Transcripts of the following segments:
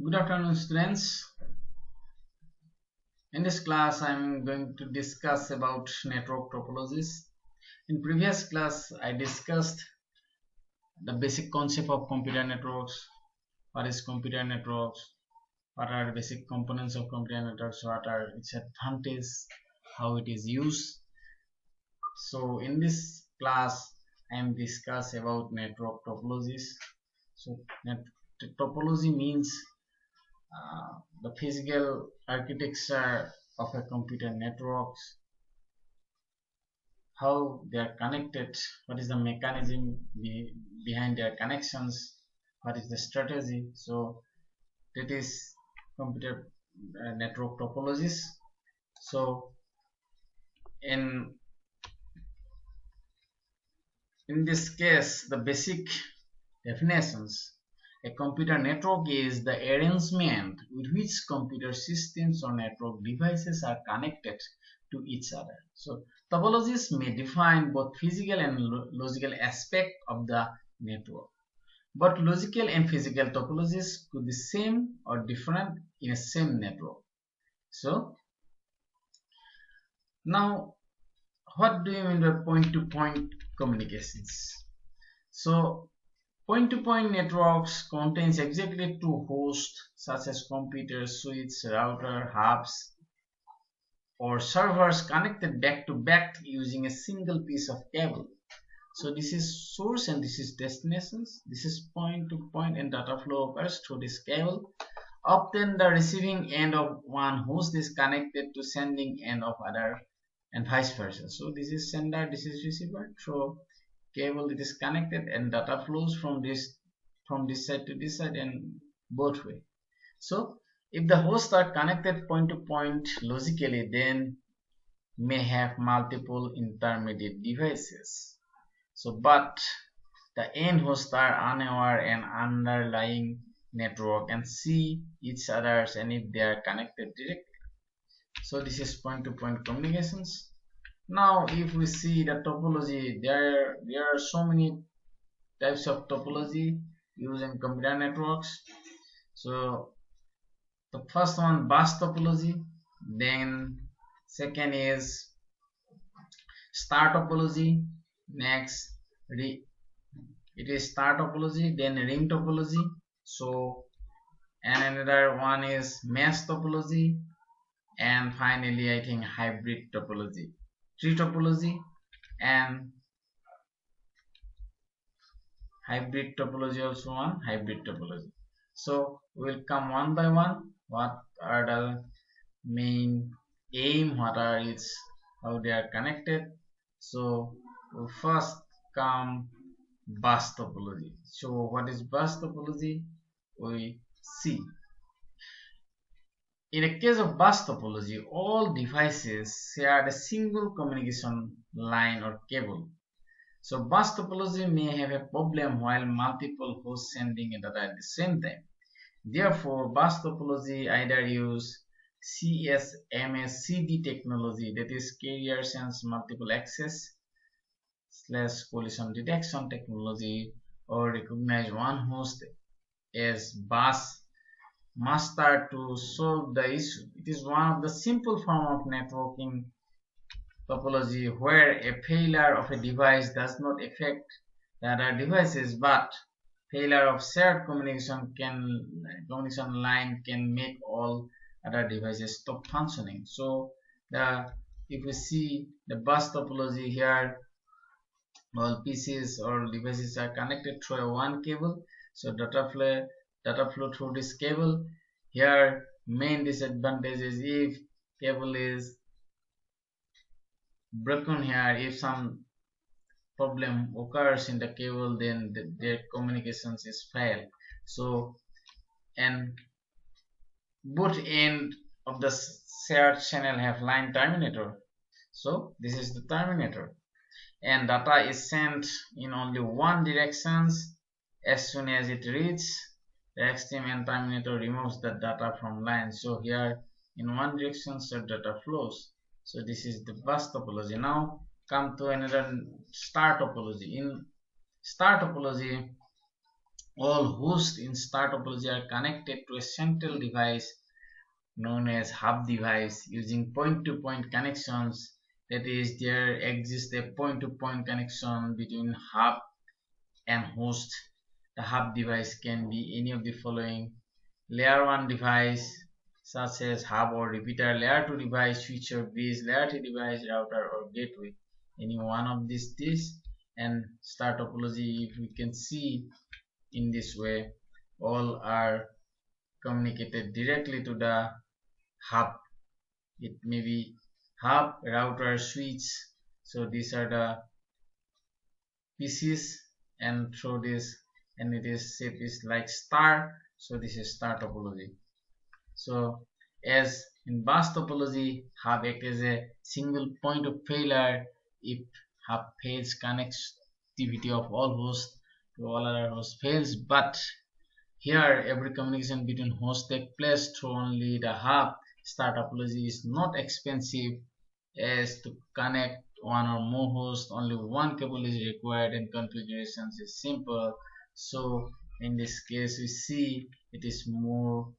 Good afternoon, students. In this class, I am going to discuss about network topologies. In previous class, I discussed the basic concept of computer networks. What is computer networks? What are the basic components of computer networks? What are its advantages? How it is used? So in this class, I am discuss about network topologies. So topology means the physical architecture of a computer networks, how they are connected, what is the mechanism behind their connections, what is the strategy. So that is computer network topologies. So in this case, the basic definitions: a computer network is the arrangement with which computer systems or network devices are connected to each other. So topologies may define both physical and logical aspects of the network. But logical and physical topologies could be same or different in a same network. So now, what do you mean by point-to-point communications? So point-to-point networks contains exactly two hosts such as computers, switch, router, hubs, or servers connected back-to-back using a single piece of cable. So this is source and this is destinations. This is point-to-point and data flow occurs through this cable. Often the receiving end of one host is connected to sending end of other and vice versa. So this is sender, this is receiver. Through cable it is connected and data flows from this side to this side and both way. So if the hosts are connected point to point logically, then may have multiple intermediate devices. So but the end hosts are unaware and underlying network and see each other's and if they are connected directly. So this is point to point communications. Now if we see the topology, there are so many types of topology used in computer networks. So the first one, bus topology, then second is star topology, next it is star topology, then ring topology. So and another one is mesh topology, and finally I think hybrid topology, tree topology, and hybrid topology also one, hybrid topology. So we'll come one by one. What are the main aim, what are its, how they are connected. So we'll first come bus topology. So what is bus topology? We see. In a case of bus topology, all devices share a single communication line or cable. So bus topology may have a problem while multiple hosts sending data at the same time. Therefore, bus topology either use CSMA-CD technology, that is carrier sense multiple access / collision detection technology, or recognize one host as bus master to solve the issue. It is one of the simple form of networking topology where a failure of a device does not affect the other devices, but failure of shared communication line can make all other devices stop functioning. So if we see the bus topology here, all PCs or devices are connected through a one cable. So data flow through this cable. Here main disadvantage is if cable is broken here, if some problem occurs in the cable, then their communications is failed. So and both end of the shared channel have line terminator. So this is the terminator, and data is sent in only one directions. As soon as it reaches the extreme end, terminator removes the data from line. So here in one direction so data flows. So this is the bus topology. Now come to another star topology. In star topology, All hosts in star topology are connected to a central device known as hub device using point-to-point connections. That is, there exists a point-to-point connection between hub and host. The hub device can be any of the following: layer 1 device such as hub or repeater, layer 2 device, switcher, bridge, layer 3 device, router or gateway. Any one of these. And star topology, if we can see in this way, all are communicated directly to the hub. It may be hub, router, switch. So these are the pieces, and through this, and it is shape is like star. So this is star topology. So as in bus topology, hub acts as a single point of failure if hub fails connectivity of all hosts to all other hosts fails. But here every communication between hosts takes place through only the hub. Star topology is not expensive as to connect one or more hosts. Only one cable is required and configurations is simple. So in this case we see it is more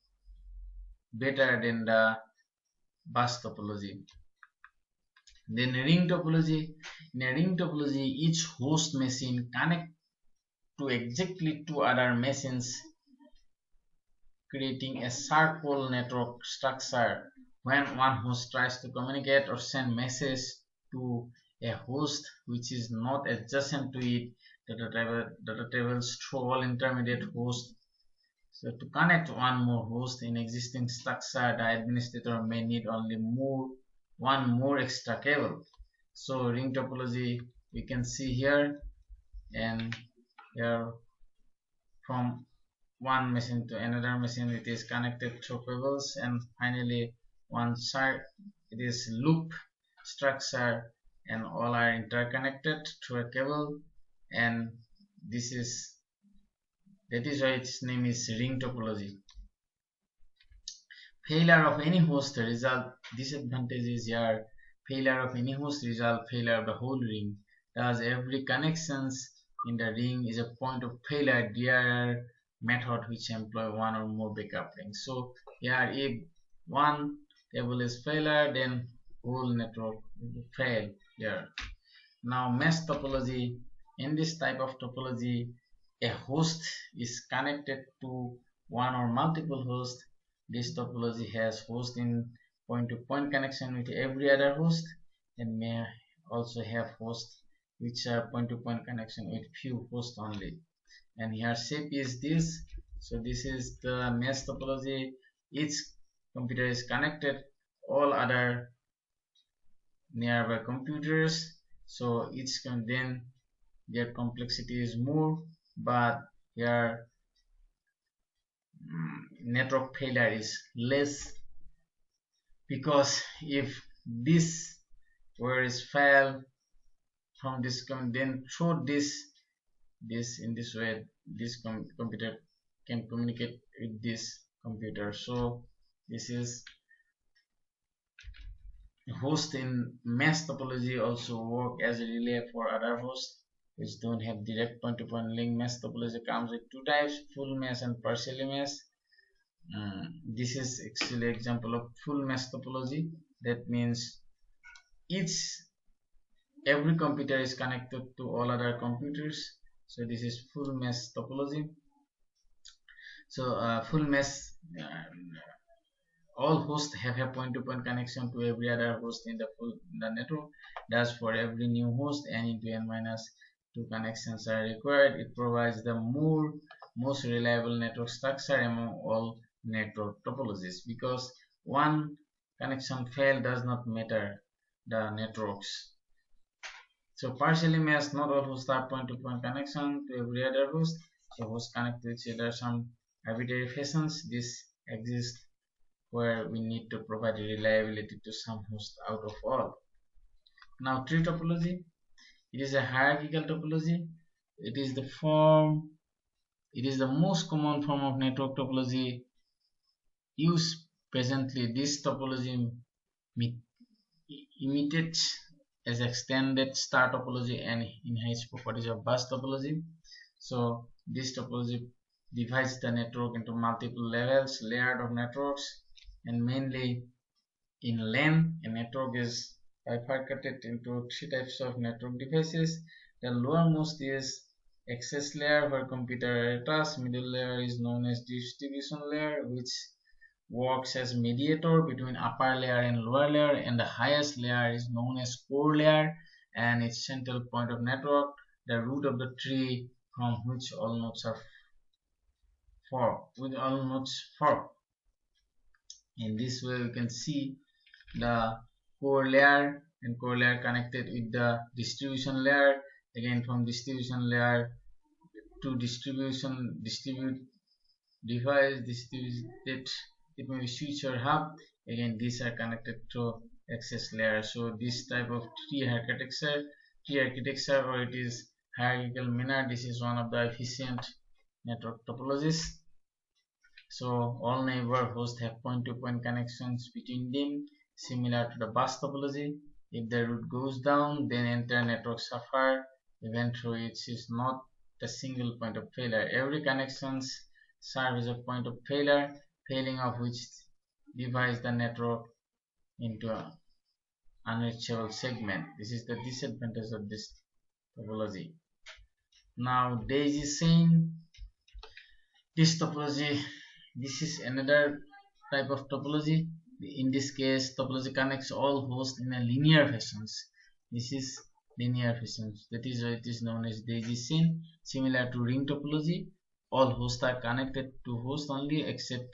better than the bus topology. Then ring topology. In a ring topology, each host machine connects to exactly two other machines, creating a circle network structure. When one host tries to communicate or send message to a host which is not adjacent to it, data travels through all intermediate hosts. So to connect one more host in existing structure, the administrator may need only one more extra cable. So ring topology we can see here, and here from one machine to another machine it is connected through cables, and finally one side it is loop structure and all are interconnected through a cable, and that is why its name is ring topology. Failure of any host result disadvantages here. Failure of any host result failure of the whole ring. Thus every connections in the ring is a point of failure. There are methods which employ one or more backup rings. So here if one cable is failure, then whole network will fail here. Now mesh topology. In this type of topology, a host is connected to one or multiple hosts. This topology has host in point-to-point connection with every other host, and may also have hosts which are point-to-point connection with few hosts only. And here shape is this. So this is the mesh topology. Each computer is connected all other nearby computers. So each can then their complexity is more, but here network failure is less, because if this where is fail from this then through this in this way this computer can communicate with this computer. So this is host in mesh topology also work as a relay for other hosts which don't have direct point-to-point link. Mesh topology comes with two types: full mesh and partially mesh. This is actually example of full mesh topology. That means every computer is connected to all other computers. So this is full mesh topology. So full mesh, all hosts have a point-to-point connection to every other host in the network. Thus, for every new host, n into n minus 2 connections are required. It provides the most reliable network structure among all network topologies, because one connection fail does not matter the networks. So partially mesh, not all hosts are point-to-point connection to every other host. So hosts connect to each other some arbitrary fashions. This exists where we need to provide reliability to some host out of all. Now tree topology. It is a hierarchical topology. It is the most common form of network topology used presently. This topology imitates as extended star topology and inherits properties of bus topology. So this topology divides the network into multiple levels, layered of networks, and mainly in length. A network is bifurcated into three types of network devices. The lowermost is access layer where computer enters. Middle layer is known as distribution layer, which works as mediator between upper layer and lower layer, and the highest layer is known as core layer and its central point of network, the root of the tree from which all nodes are formed. In this way, we can see the core layer and core layer connected with the distribution layer. Again, from distribution layer to distribute device, distributed, it may be switch or hub. Again, these are connected to access layer. So this type of tree architecture, or it is hierarchical manner, this is one of the efficient network topologies. So all neighbor hosts have point-to-point connections between them, similar to the bus topology. If the root goes down, then entire network suffer, even though it is not a single point of failure. Every connection serves as a point of failure, failing of which divides the network into an unreachable segment. This is the disadvantage of this topology. Now daisy chain. This topology, this is another type of topology. In this case, topology connects all hosts in a linear fashion. This is linear fashion. That is why it is known as daisy chain. Similar to ring topology, all hosts are connected to host only except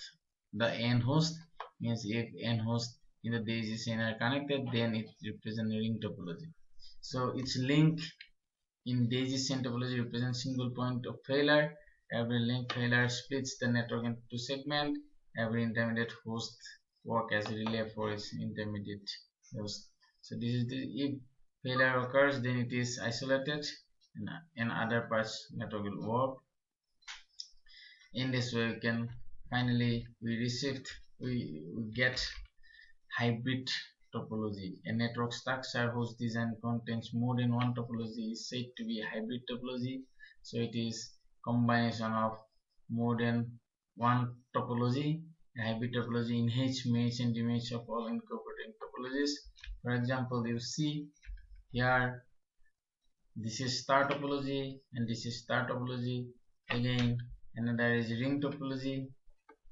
the n host. Means if n hosts in the daisy chain are connected, then it represents a ring topology. So its link in daisy chain topology represents single point of failure. Every link failure splits the network into two segments. Every intermediate host works as a relay for its intermediate host. So this is the, if failure occurs, then it is isolated and other parts network will work. In this way, we can finally we get hybrid topology. A network structure whose design contains more than one topology is said to be a hybrid topology. So it is combination of more than one topology. A hybrid topology inherits mesh and demesh of all incorporating topologies. For example, you see here this is star topology and this is star topology. Again, another is ring topology.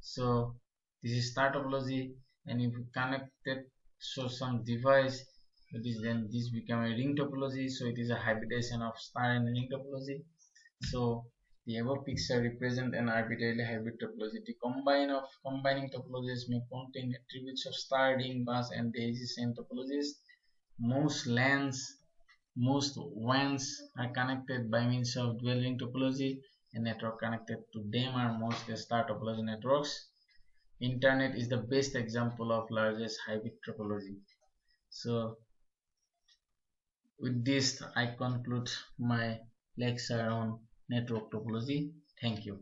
So this is star topology, and if you connect it so some device, then this become a ring topology. So it is a hybridization of star and ring topology. So the above picture represent an arbitrarily hybrid topology. The combining topologies may contain attributes of star, ring, bus, and daisy chain topologies. Most WANs are connected by means of dual ring topology, and network connected to them are mostly star topology networks. Internet is the best example of largest hybrid topology. So with this, I conclude my lecture on network topology. Thank you.